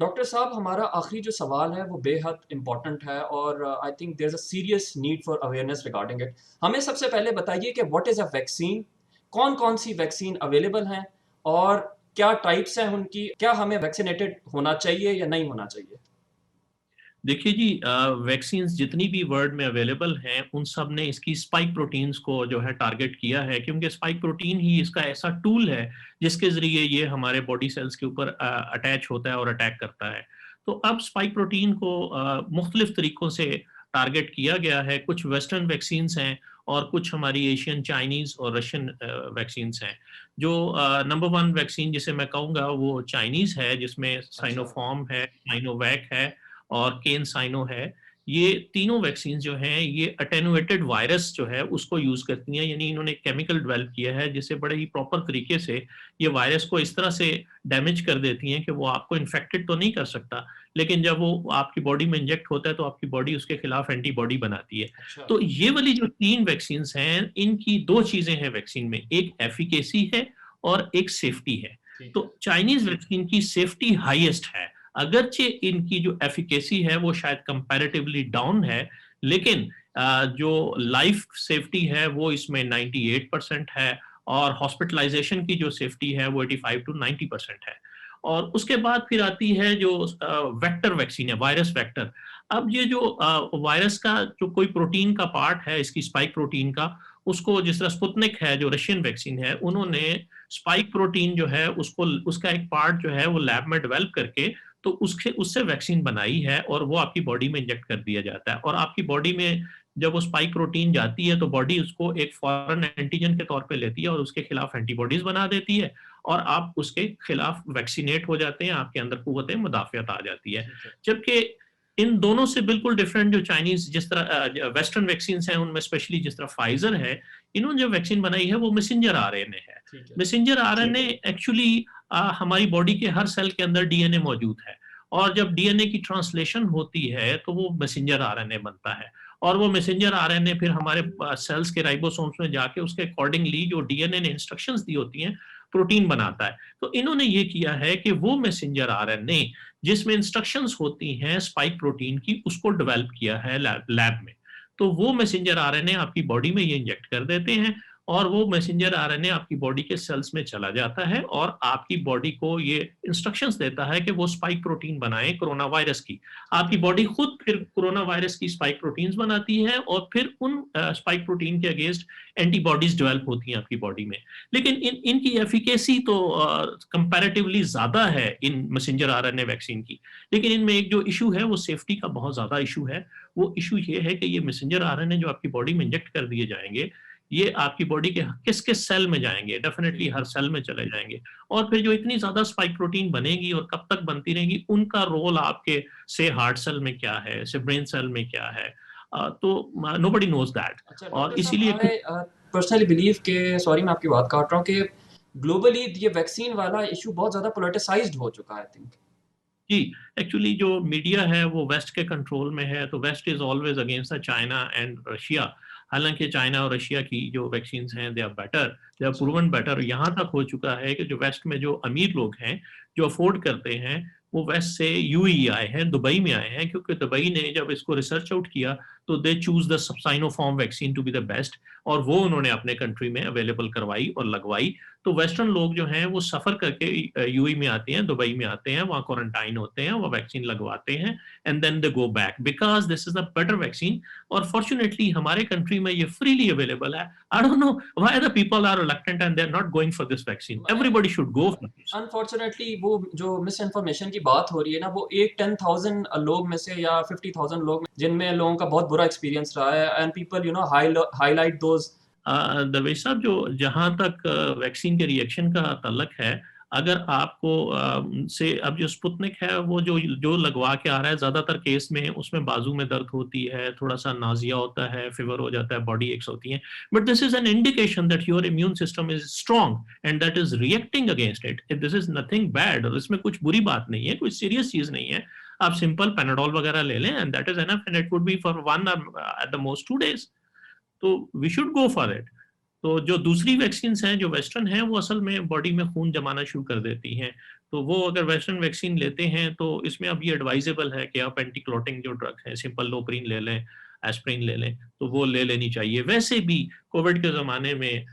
Doctor साहब, हमारा आखिरी जो सवाल है वो बेहद इम्पोर्टेंट है और I think there is a serious need for awareness regarding it. हमें सबसे पहले बताइए कि व्हाट इज़ अ वैक्सीन? कौन-कौन सी वैक्सीन अवेलेबल हैं और क्या टाइप्स हैं उनकी? क्या हमें वैक्सिनेटेड होना चाहिए या नहीं होना चाहिए? देखिए जी, वैक्सीन्स जितनी भी वर्ल्ड में अवेलेबल हैं उन सब ने इसकी स्पाइक प्रोटीन्स को जो है टारगेट किया है, क्योंकि स्पाइक प्रोटीन ही इसका ऐसा टूल है जिसके ज़रिए ये हमारे बॉडी सेल्स के ऊपर अटैच होता है और अटैक करता है। तो अब स्पाइक प्रोटीन को मुख्तलिफ तरीकों से टारगेट किया गया है। कुछ वेस्टर्न वैक्सीन्स हैं और कुछ हमारी एशियन, चाइनीज़ और रशियन वैक्सीन्स हैं। जो नंबर 1 वैक्सीन जिसे मैं कहूँगा वो चाइनीज़ है, जिसमें अच्छा। साइनोफार्म है, साइनोवैक है और केन साइनो है। ये तीनों वैक्सीन जो हैं ये अटेनुएटेड वायरस जो है उसको यूज़ करती हैं, यानी इन्होंने केमिकल डेवलप किया है जिससे बड़े ही प्रॉपर तरीके से ये वायरस को इस तरह से डैमेज कर देती हैं कि वो आपको इन्फेक्टेड तो नहीं कर सकता, लेकिन जब वो आपकी बॉडी में इंजेक्ट होता है तो आपकी बॉडी उसके खिलाफ एंटीबॉडी बनाती है। अच्छा। तो ये वाली जो 3 वैक्सीन्स हैं, इनकी 2 चीज़ें हैं वैक्सीन में, एक एफिकेसी है और एक सेफ्टी है। ठीक है। तो चाइनीज़ वैक्सीन की सेफ्टी हाईएस्ट है। अगरचे इनकी जो एफिकेसी है वो शायद कंपैरेटिवली डाउन है, लेकिन जो लाइफ सेफ्टी है वो इसमें 98% है और हॉस्पिटलाइजेशन की जो सेफ्टी है वो 85 टू 90% है। और उसके बाद फिर आती है जो वेक्टर वैक्सीन है, वायरस वेक्टर। अब ये जो वायरस का जो कोई प्रोटीन का पार्ट है इसकी स्पाइक प्रोटीन का, उसको जिस तरह स्पुतनिक है जो रशियन वैक्सीन है, उन्होंने स्पाइक प्रोटीन जो है उसको उसका एक पार्ट जो है वो लैब में डेवलप करके तो उसके उससे वैक्सीन बनाई है और वो आपकी बॉडी में इंजेक्ट कर दिया जाता है और आपकी बॉडी में जब वो स्पाइक प्रोटीन जाती है तो बॉडी उसको एक फॉरेन एंटीजन के तौर पे लेती है और उसके खिलाफ एंटीबॉडीज बना देती है और आप उसके खिलाफ वैक्सीनेट हो जाते हैं, आपके अंदर कुव्वत मुदाफ़ियत आ जाती है। ठीक है। जबकि इन दोनों से बिल्कुल डिफरेंट जो चाइनीज़ जिस तरह वेस्टर्न वैक्सीन्स हैं उनमें स्पेशली जिस तरह फाइज़र है, इन्होंने जो वैक्सीन बनाई है वो मैसेंजर आरएनए है। ठीक है। मैसेंजर आरएनए एक्चुअली हमारी बॉडी के हर सेल के अंदर डीएनए मौजूद है और जब डीएनए की ट्रांसलेशन होती है तो वो मैसेंजर आरएनए बनता है और वो मैसेंजर आरएनए फिर हमारे सेल्स के राइबोसोम्स में जाके उसके अकॉर्डिंगली जो डीएनए ने इंस्ट्रक्शंस दी होती हैं प्रोटीन बनाता है। तो इन्होंने ये किया है कि वो मैसेंजर आरएनए जिसमें इंस्ट्रक्शंस होती हैं स्पाइक प्रोटीन की उसको डेवलप किया है लैब में। तो वो मैसेंजर आरएनए आपकी बॉडी में ये इंजेक्ट कर देते हैं और वो मैसेंजर आरएनए आपकी बॉडी के सेल्स में चला जाता है और आपकी बॉडी को ये इंस्ट्रक्शंस देता है कि वो स्पाइक प्रोटीन बनाएं कोरोना वायरस की। ठीक आपकी है। बॉडी खुद फिर कोरोना वायरस की स्पाइक प्रोटीन्स बनाती है और फिर उन स्पाइक प्रोटीन के अगेंस्ट एंटीबॉडीज डेवलप होती हैं आपकी बॉडी में। लेकिन इनकी एफिकेसी तो कंपैरेटिवली ज़्यादा है इन मैसेंजर आरएनए वैक्सीन की। लेकिन इनमें एक जो इश्यू है वो सेफ्टी का बहुत ज़्यादा इश्यू है। वो इश्यू ये है कि ये मैसेंजर आरएनए जो आपकी बॉडी में इंजेक्ट कर दिए जाएँगे, ये आपकी बॉडी के किस-किस सेल में जाएँगे, डेफिनिटली ठीक है। हर सेल में चले जाएँगे। और फिर जो इतनी ज़्यादा स्पाइक प्रोटीन बनेगी और कब तक बनती रहेंगी, उनका रोल आपके से हार्ट सेल में क्या है, से ब्रेन सेल में क्या है, तो नोबडी नोज़ दैट। अच्छा और डॉक्टर साहब, इसीलिए आई पर्सनली बिलीव कि सॉरी मैं आपकी बात काट रहा हूँ कि ग्लोबली ये वैक्सीन वाला इश्यू बहुत ज़्यादा पॉलिटिसाइज्ड हो चुका है आई थिंक। जी, एक्चुअली जो मीडिया है वो वेस्ट के कंट्रोल में है, तो west is always against the China and Russia. हालाँकि चाइना और रशिया की जो वैक्सीन्स हैं they are better, they are अच्छा। Proven better. यहाँ तक हो चुका है कि जो वेस्ट में जो अमीर लोग हैं, जो अफ़ोर्ड करते हैं, वो वेस्ट से यूएई आए हैं, दुबई में आए हैं, क्योंकि दुबई ने जब इसको रिसर्च आउट किया, तो they choose the Sinopharm vaccine to be the best और वो उन्होंने अपने कंट्री में अवेलेबल करवाई और लगवाई। तो वेस्टर्न लोग जो हैं वो सफ़र करके यूएई में आते हैं, दुबई में आते हैं, वहाँ क्वारंटाइन होते हैं, वो वैक्सीन लगवाते हैं and then they go back because this is the better vaccine और फॉर्च्यूनेटली हमारे कंट्री में ये फ्रीली अवेलेबल है। I don't know why the people are reluctant and they are not going for this vaccine. Everybody should go for this. Unfortunately वो जो miss information की बात हो रही है ना, वो 8-10,000 लोग में से या 50,000 लोग में जिनमें लोगों का बहुत बुरा एक्सपीरियंस रहा है एंड पीपल हाईलाइट दोज। दवेश साहब, जो जहाँ तक वैक्सीन के रिएक्शन का तल्लक है, अगर आपको से अब जो स्पुतनिक है वो जो जो लगवा के आ रहा है ज़्यादातर केस में उसमें बाजू में दर्द होती है, थोड़ा-सा नाज़िया होता है, फ़ीवर हो जाता है, बॉडी एक्स होती है। But this is an indication that your immune system is strong and that is reacting against it. This is nothing bad और इसमें कुछ बुरी बात नहीं है, कोई सीरियस चीज़ नहीं है। आप सिंपल पैनाडोल वगैरह ले लें and that is enough and it would be for 1 और एट द मोस्ट 2 डेज़। तो we should go for it. तो जो दूसरी वैक्सीन हैं जो वेस्टर्न हैं वो असल में बॉडी में खून जमाना शुरू कर देती हैं। तो वो अगर वेस्टर्न वैक्सीन लेते हैं तो इसमें अब ये एडवाइजेबल है कि आप एंटी क्लॉटिंग जो ड्रग हैं सिंपल लोप्रिन ले लें, एस्प्रिन ले लें, तो वो ले लेनी चाहिए। वैसे भी कोविड के ज़माने में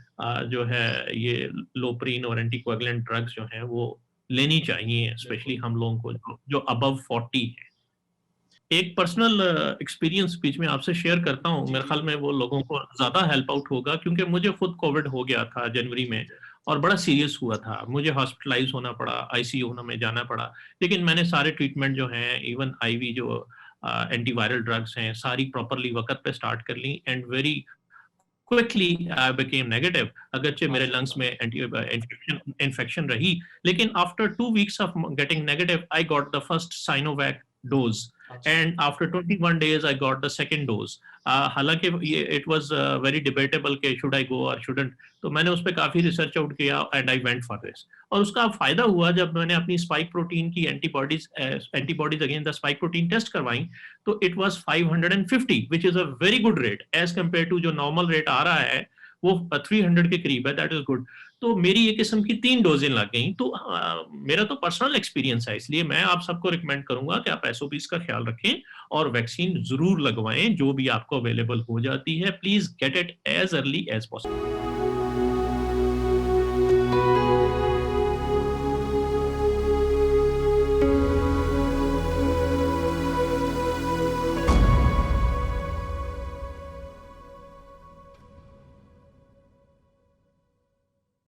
जो है ये लोप्रिन और एंटीकोएगुलेंट ड्रग्स जो हैं वो लेनी चाहिए, स्पेशली हम लोगों को जो अबव 40 है। एक पर्सनल एक्सपीरियंस बीच में आपसे शेयर करता हूँ, जी, मेरे जी। ख्याल में वो लोगों को ज़्यादा हेल्प आउट होगा क्योंकि मुझे खुद कोविड हो गया था जनवरी में और बड़ा सीरियस हुआ था। मुझे हॉस्पिटलाइज़ होना पड़ा, आईसीयू में जाना पड़ा, लेकिन मैंने सारे ट्रीटमेंट जो हैं, इवन आईवी जो एंटीवायरल ड्रग्स हैं, सारी प्रॉपरली वक़्त पे स्टार्ट कर ली and very quickly I became negative. अगरचे मेरे लंग्स माशाअल्लाह। में इन्फेक्शन रही, लेकिन after 2 weeks of getting negative I got the first Sinovac dose अच्छा। And after 21 days I got the second dose. हालांकि ये इट वाज वेरी डिबेटेबल कि शुड आई गो और शुडंट, तो मैंने उस पर काफी रिसर्च आउट किया and I went for this. और उसका फायदा हुआ जब मैंने अपनी स्पाइक प्रोटीन की antibodies against the spike protein test करवाई, तो it was 550 which is a very good rate as compare to जो नॉर्मल रेट आ रहा है वो 300 के करीब है, दैट इज गुड। तो मेरी ये किस्म की 3 डोजें लग गई। तो मेरा तो पर्सनल एक्सपीरियंस है, इसलिए मैं आप सबको रिकमेंड करूंगा कि आप एसओपीज का ख्याल रखें और वैक्सीन जरूर लगवाएं जो भी आपको अवेलेबल हो जाती है। Please get it as early as possible.